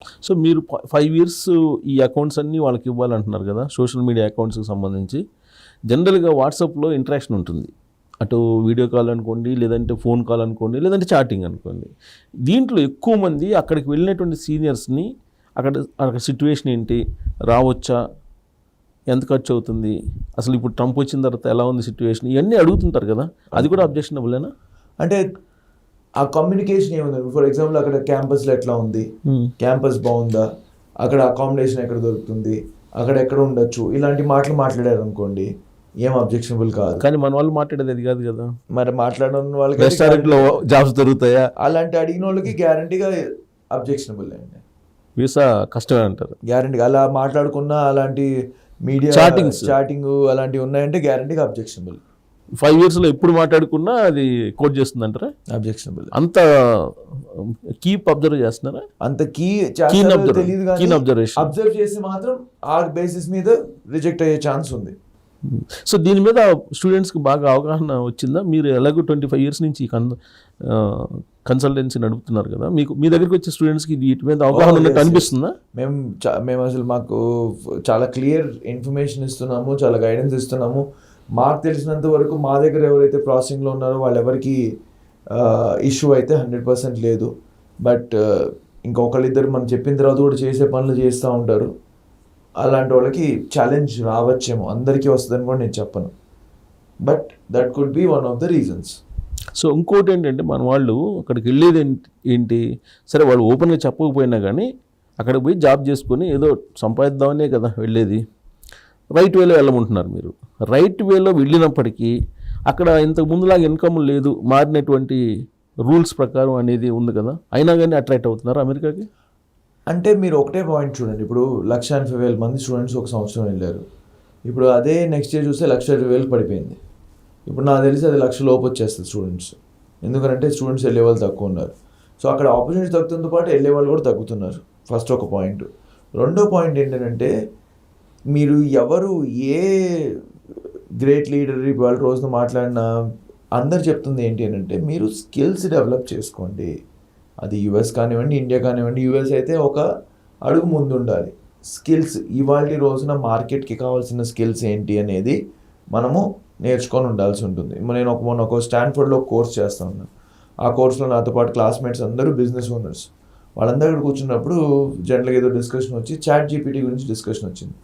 So మీరు 5 years ఈ accounts అన్నీ వాళ్ళకి ఇవ్వాలంటున్నారు కదా, సోషల్ మీడియా అకౌంట్స్కి సంబంధించి. జనరల్గా వాట్సాప్లో ఇంటరాక్షన్ ఉంటుంది, అటు వీడియో కాల్ అనుకోండి, లేదంటే ఫోన్ కాల్ అనుకోండి, లేదంటే చాటింగ్ అనుకోండి. దీంట్లో ఎక్కువ మంది అక్కడికి వెళ్ళినటువంటి సీనియర్స్ని అక్కడ సిచ్యువేషన్ ఏంటి, రావచ్చా, ఎంత ఖర్చు అవుతుంది, అసలు ఇప్పుడు ట్రంప్ వచ్చిన తర్వాత ఎలా ఉంది సిచ్యువేషన్, ఇవన్నీ అడుగుతుంటారు కదా, అది కూడా అబ్జెక్షనబులేనా? అంటే ఆ కమ్యూనికేషన్ ఏముంది? ఫర్ ఎగ్జాంపుల్ అక్కడ క్యాంపస్లో ఎట్లా ఉంది, క్యాంపస్ బాగుందా, అక్కడ అకామిడేషన్ ఎక్కడ దొరుకుతుంది, అక్కడ ఎక్కడ ఉండొచ్చు, ఇలాంటి మాటలు మాట్లాడారు అనుకోండి, ఏం అబ్జెక్షనబుల్ కాదు. కానీ మన వాళ్ళు మాట్లాడేది అది కాదు కదా. మరి మాట్లాడడం వాళ్ళకి రెస్టారెంట్లో జాబ్స్ దొరుకుతాయా, అలాంటి అడిగిన వాళ్ళకి గ్యారంటీగా అబ్జెక్షనబుల్ అండి, వీసా కష్టమే అంటారు గ్యారంటీగా. అలా మాట్లాడుకున్న అలాంటి మీడియా చాటింగ్ అలాంటివి ఉన్నాయంటే గ్యారంటీగా అబ్జెక్షనబుల్. 5 ఇయర్స్లో ఎప్పుడు మాట్లాడుకున్నా అది కోట్ చేస్తుంది అంటారా? అబ్జెక్షనబుల్. అంత కీప్ అబ్జర్వ్ చేస్తున్నారా? అంత తెలియదు కానీ అబ్జర్వ్ చేసి మాత్రం ఆ బేసిస్ మీద రిజెక్ట్ అయ్యే ఛాన్స్ ఉంది. సో దీని మీద స్టూడెంట్స్కి బాగా అవగాహన వచ్చిందా? మీరు ఎలాగో 25 ఇయర్స్ నుంచి కన్సల్టెన్సీ నడుపుతున్నారు కదా, మీకు మీ దగ్గరికి వచ్చే స్టూడెంట్స్కి వీటి మీద అవగాహన ఉన్నట్టు అనిపిస్తుందా? మేము అసలు మాకు చాలా క్లియర్ ఇన్ఫర్మేషన్ ఇస్తున్నాము, చాలా గైడెన్స్ ఇస్తున్నాము. మాకు తెలిసినంత వరకు మా దగ్గర ఎవరైతే ప్రాసెసింగ్లో ఉన్నారో వాళ్ళెవరికి ఇష్యూ అయితే 100% లేదు. బట్ ఇంకొకళ్ళిద్దరు మనం చెప్పిన తర్వాత కూడా చేసే పనులు చేస్తూ ఉంటారు. అలాంటి వాళ్ళకి ఛాలెంజ్ రావచ్చేమో, అందరికీ వస్తుందని కూడా నేను చెప్పను, but that could be one of the reasons. So ఇంకోటి ఏంటంటే, మన వాళ్ళు అక్కడికి వెళ్ళేది ఏంటి, సరే వాళ్ళు ఓపెన్గా చెప్పకపోయినా కానీ అక్కడికి పోయి జాబ్ చేసుకొని ఏదో సంపాదిద్దామనే కదా వెళ్ళేది. రైట్ వేలో వెళ్ళమంటున్నారు మీరు. రైట్ వేలో వెళ్ళినప్పటికీ అక్కడ ఇంతకు ముందులాగా ఇన్కమ్ లేదు, మారినటువంటి రూల్స్ ప్రకారం అనేది ఉంది కదా, అయినా కానీ అట్రాక్ట్ అవుతున్నారు అమెరికాకి. అంటే మీరు ఒకటే పాయింట్ చూడండి, ఇప్పుడు 1,80,000 మంది స్టూడెంట్స్ ఒక సంవత్సరం వెళ్ళారు. ఇప్పుడు అదే నెక్స్ట్ ఇయర్ చూస్తే 1,20,000 పడిపోయింది. ఇప్పుడు నాకు తెలిసి అది 1,00,000 లోపు వచ్చేస్తుంది స్టూడెంట్స్, ఎందుకంటే స్టూడెంట్స్ వెళ్ళే వాళ్ళు తక్కువ ఉన్నారు. సో అక్కడ ఆపర్చునిటీ తగ్గుతుందో పాటు వెళ్ళే వాళ్ళు కూడా తగ్గుతున్నారు. ఫస్ట్ ఒక పాయింట్. రెండో పాయింట్ ఏంటంటే, మీరు ఎవరు ఏ గ్రేట్ లీడర్ వాళ్ళ రోజున మాట్లాడినా అందరు చెప్తుంది ఏంటి అంటే, మీరు స్కిల్స్ డెవలప్ చేసుకోండి. అది యుఎస్ కానివ్వండి, ఇండియా కానివ్వండి. యుఎస్ అయితే ఒక అడుగు ముందు ఉండాలి. స్కిల్స్ ఇవాళ రోజున మార్కెట్కి కావాల్సిన స్కిల్స్ ఏంటి అనేది మనము నేర్చుకొని ఉండాల్సి ఉంటుంది. నేను మొన్న ఒక స్టాన్ఫర్డ్లో కోర్స్ చేస్తా ఉన్నాను. ఆ కోర్సులో నాతో పాటు క్లాస్మేట్స్ అందరూ బిజినెస్ ఓనర్స్. వాళ్ళందరూ ఇక్కడ కూర్చున్నప్పుడు జనరల్గా ఏదో డిస్కషన్ వచ్చి ChatGPT గురించి డిస్కషన్ వచ్చింది.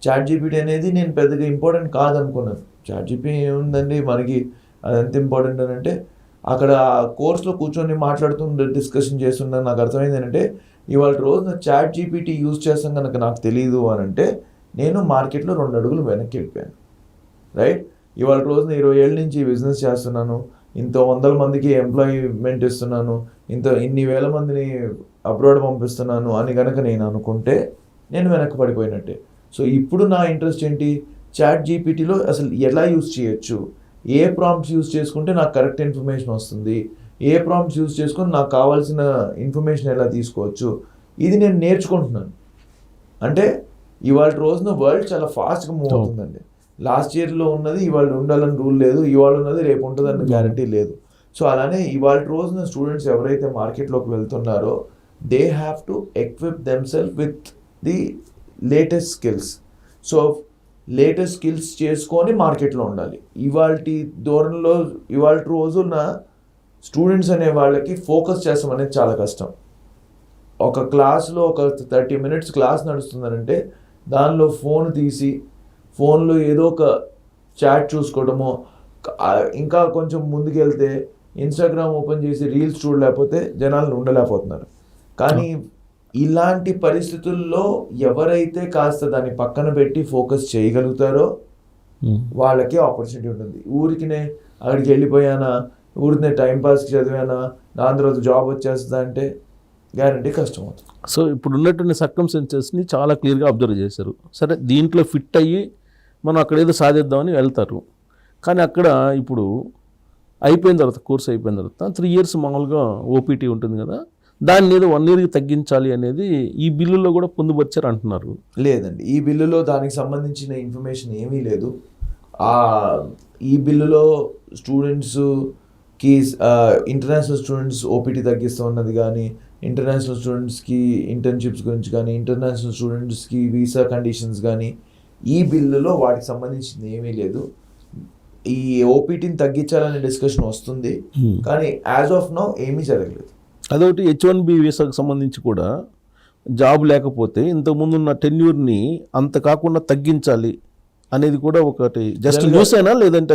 ChatGPT అనేది నేను పెద్దగా ఇంపార్టెంట్ కాదనుకున్నాను. ChatGPT ఏముందండి మనకి, అది ఎంత ఇంపార్టెంట్ అని అంటే, అక్కడ కోర్సులో కూర్చొని మాట్లాడుతుండే డిస్కషన్ చేస్తుండే నాకు అర్థమైంది ఏంటంటే, ఇవాళ రోజున ChatGPT యూజ్ చేస్తాం కనుక నాకు తెలియదు అని అంటే, నేను మార్కెట్లో 2 అడుగులు వెనక్కి వెళ్ళిపోయాను. రైట్? ఇవాళ రోజున 20 ఏళ్ళ నుంచి బిజినెస్ చేస్తున్నాను, ఇంత 100 మందికి ఎంప్లాయ్మెంట్ ఇస్తున్నాను, ఇన్ని వేల మందిని అబ్రాడ్ పంపిస్తున్నాను అని కనుక నేను అనుకుంటే నేను వెనక్కి పడిపోయినట్టే. సో ఇప్పుడు నా ఇంట్రెస్ట్ ఏంటి, ChatGPTలో అసలు ఎలా యూజ్ చేయొచ్చు, ఏ ప్రాంప్ట్స్ యూజ్ చేసుకుంటే నాకు కరెక్ట్ ఇన్ఫర్మేషన్ వస్తుంది, ఏ ప్రాంప్ట్స్ యూజ్ చేసుకొని నాకు కావాల్సిన ఇన్ఫర్మేషన్ ఎలా తీసుకోవచ్చు, ఇది నేను నేర్చుకుంటున్నాను. అంటే ఇవాళ రోజున వరల్డ్ చాలా ఫాస్ట్గా మూవ్ అవుతుందండి. లాస్ట్ ఇయర్లో ఉన్నది ఇవాళ ఉండాలని రూల్ లేదు, ఇవాళ ఉన్నది రేపు ఉంటుందని గ్యారంటీ లేదు. సో అలానే ఇవాళ రోజున స్టూడెంట్స్ ఎవరైతే మార్కెట్లోకి వెళ్తున్నారో they have to equip themself with the latest skills. So latest skills చేసుకొని మార్కెట్లో ఉండాలి. ఇవాళ రోజున స్టూడెంట్స్ అనే వాళ్ళకి ఫోకస్ చేస్తాం అనేది చాలా కష్టం. ఒక క్లాస్లో ఒక 30 minutes క్లాస్ నడుస్తుందనంటే దానిలో ఫోన్ తీసి ఫోన్లో ఏదో ఒక చాట్ చూసుకోవడమో, ఇంకా కొంచెం ముందుకెళ్తే ఇన్స్టాగ్రామ్ ఓపెన్ చేసి రీల్స్ చూడలేకపోతే జనాలను ఉండలేకపోతున్నారు. కానీ ఇలాంటి పరిస్థితుల్లో ఎవరైతే కాస్త దాన్ని పక్కన పెట్టి ఫోకస్ చేయగలుగుతారో వాళ్ళకే ఆపర్చునిటీ ఉంటుంది. ఊరికినే అక్కడికి వెళ్ళిపోయానా, ఊరికినే టైంపాస్కి చదివానా, దాని తర్వాత జాబ్ వచ్చేస్తుందా అంటే గ్యారంటీ కష్టం అవుతుంది. సో ఇప్పుడు ఉన్నటువంటి సర్కమ్స్టెన్సెస్ని చాలా క్లియర్గా అబ్జర్వ్ చేశారు. సరే, దీంట్లో ఫిట్ అయ్యి మనం అక్కడ ఏదో సాధిద్దామని వెళ్తారు. కానీ అక్కడ ఇప్పుడు అయిపోయిన తర్వాత, కోర్స్ అయిపోయిన తర్వాత 3 years మామూలుగా ఓపీటీ ఉంటుంది కదా, దాన్ని ఏదో 1 yearకి తగ్గించాలి అనేది ఈ బిల్లులో కూడా పొందుపరిచారు అంటున్నారు. లేదండి, ఈ బిల్లులో దానికి సంబంధించిన ఇన్ఫర్మేషన్ ఏమీ లేదు. ఈ బిల్లులో స్టూడెంట్స్కి ఇంటర్నేషనల్ స్టూడెంట్స్ ఓపీటీ తగ్గిస్తూ ఉన్నది కానీ, ఇంటర్నేషనల్ స్టూడెంట్స్కి ఇంటర్న్షిప్స్ గురించి కానీ, ఇంటర్నేషనల్ స్టూడెంట్స్కి వీసా కండిషన్స్ కానీ, ఈ బిల్లులో వాటికి సంబంధించింది ఏమీ లేదు. ఈ ఓపీటీని తగ్గించాలనే డిస్కషన్ వస్తుంది, కానీ యాజ్ ఆఫ్ నౌ ఏమీ జరగలేదు. అదొకటి H1B వీసాకు సంబంధించి కూడా జాబ్ లేకపోతే ఇంతకుముందు ఉన్న టెన్యూర్ని అంత కాకుండా తగ్గించాలి అనేది కూడా ఒకటి జస్ట్ న్యూస్ అయినా, లేదంటే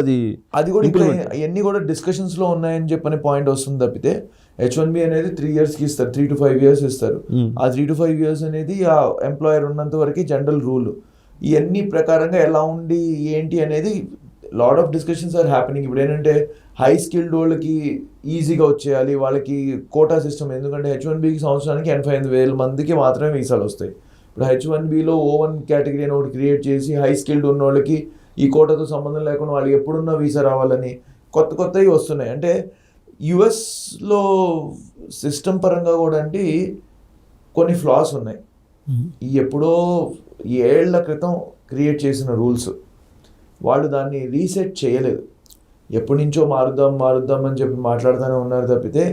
అది కూడా ఇంకా ఇవన్నీ కూడా డిస్కషన్స్లో ఉన్నాయని చెప్పని పాయింట్ వస్తుంది తప్పితే, H1B అనేది 3 yearsకి ఇస్తారు, 3 to 5 years ఇస్తారు. ఆ 3 to 5 years అనేది ఆ ఎంప్లాయర్ ఉన్నంత వరకు జనరల్ రూల్. ఇవన్నీ ప్రకారంగా ఎలా ఉండి ఏంటి అనేది lot of discussions are happening. ఇప్పుడు ఏంటంటే హై స్కిల్డ్ వాళ్ళకి ఈజీగా వచ్చేయాలి, వాళ్ళకి కోటా సిస్టమ్. ఎందుకంటే H1Bకి సంవత్సరానికి 85,000 మందికి మాత్రమే వీసాలు వస్తాయి. ఇప్పుడు H1Bలో O1 కేటగిరీ అని ఒకటి క్రియేట్ చేసి హై స్కిల్డ్ ఉన్న వాళ్ళకి ఈ కోటాతో సంబంధం లేకుండా వాళ్ళు ఎప్పుడున్నా వీసా రావాలని కొత్తవి వస్తున్నాయి. అంటే యుఎస్లో సిస్టమ్ పరంగా కూడా అంటే కొన్ని ఫ్లాస్ ఉన్నాయి. ఎప్పుడో ఏళ్ల క్రితం క్రియేట్ చేసిన రూల్స్, వాళ్ళు దాన్ని రీసెట్ చేయలేదు. ఎప్పటి నుంచో మారుద్దాం అని చెప్పి మాట్లాడుతూనే ఉన్నారు తప్పితే,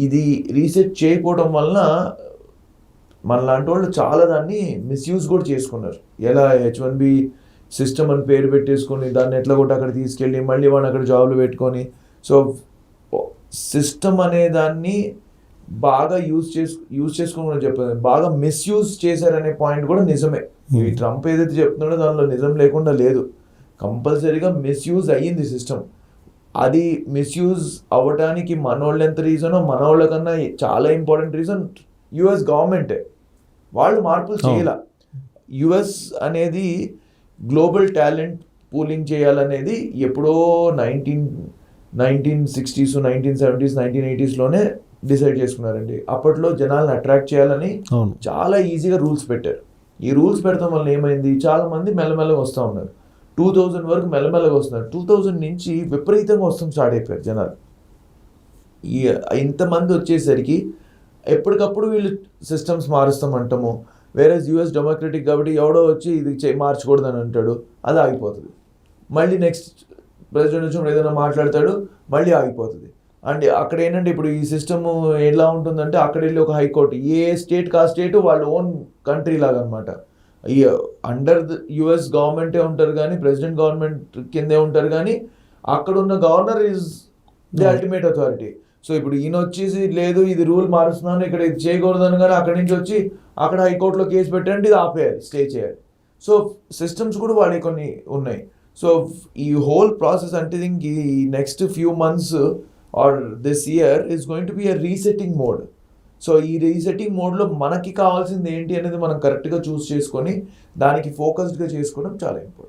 ఇది రీసెట్ చేయకపోవడం వలన మనలాంటి వాళ్ళు చాలా దాన్ని మిస్యూజ్ కూడా చేసుకున్నారు. ఎలా H1B సిస్టమ్ అని పేరు పెట్టేసుకొని దాన్ని ఎట్లా కూడా అక్కడ తీసుకెళ్ళి మళ్ళీ వాళ్ళు అక్కడ జాబ్లు పెట్టుకొని, సో సిస్టమ్ అనే దాన్ని బాగా యూజ్ చేసుకోమని చెప్పారు, బాగా మిస్యూజ్ చేశారనే పాయింట్ కూడా నిజమే. ఈ ట్రంప్ ఏదైతే చెప్తున్నాడో దానిలో నిజం లేకుండా లేదు. కంపల్సరీగా మిస్యూజ్ అయ్యింది సిస్టమ్. అది మిస్యూజ్ అవ్వడానికి మనోళ్ళు ఎంత రీజనో, మనోళ్ళ కన్నా చాలా ఇంపార్టెంట్ రీజన్ యుఎస్ గవర్నమెంటే. వాళ్ళు మార్పులు చేయాల. యుఎస్ అనేది గ్లోబల్ టాలెంట్ పూలింగ్ చేయాలనేది ఎప్పుడో 1960s, 1970s, 1980sలోనే డిసైడ్ చేసుకున్నారండి. అప్పట్లో జనాలను అట్రాక్ట్ చేయాలని చాలా ఈజీగా రూల్స్ పెట్టారు. ఈ రూల్స్ పెడతాం వల్ల ఏమైంది, చాలా మంది మెల్లమెల్లగా వస్తూ ఉన్నారు. 2000 వరకు మెల్లమెల్లగా వస్తున్నారు. 2000 నుంచి విపరీతంగా వస్తాం స్టార్ట్ అయిపోయారు జనాలు. ఇంతమంది వచ్చేసరికి ఎప్పటికప్పుడు వీళ్ళు సిస్టమ్స్ మారుస్తామంటాము. వేరే యూఎస్ డెమోక్రటిక్ కాబట్టి ఎవడో వచ్చి ఇది మార్చకూడదని అంటాడు, అది ఆగిపోతుంది. మళ్ళీ నెక్స్ట్ ప్రెసిడెంట్ వచ్చినప్పుడు ఏదైనా మాట్లాడతాడు, మళ్ళీ ఆగిపోతుంది. అండ్ అక్కడ ఏంటంటే ఇప్పుడు ఈ సిస్టమ్ ఎలా ఉంటుందంటే, అక్కడ వెళ్ళి ఒక హైకోర్టు, ఏ స్టేట్కి ఆ స్టేట్ వాళ్ళ ఓన్ కంట్రీ లాగా అనమాట. ఈ అండర్ యుఎస్ గవర్నమెంటే ఉంటారు కానీ, ప్రెసిడెంట్ గవర్నమెంట్ కిందే ఉంటారు కానీ, అక్కడ ఉన్న governor is the ultimate authority. So ఇప్పుడు ఈయన వచ్చేసి లేదు ఇది రూల్ మారుస్తున్నాను, ఇక్కడ ఇది చేయకూడదని, కానీ అక్కడి నుంచి వచ్చి అక్కడ హైకోర్టులో కేసు పెట్టండి, ఇది ఆపేయాలి, స్టే చేయాలి. సో సిస్టమ్స్ కూడా వాళ్ళకి కొన్ని ఉన్నాయి. సో ఈ హోల్ ప్రాసెస్ అంటే థింక్ ఈ next few months or this year is going to be a resetting mode. So ఈ రీసెట్టింగ్ మోడ్లో మనకి కావాల్సింది ఏంటి అనేది మనం కరెక్ట్గా చూస్ చేసుకొని దానికి ఫోకస్డ్గా చేసుకోవడం చాలా ఇంపార్టెంట్.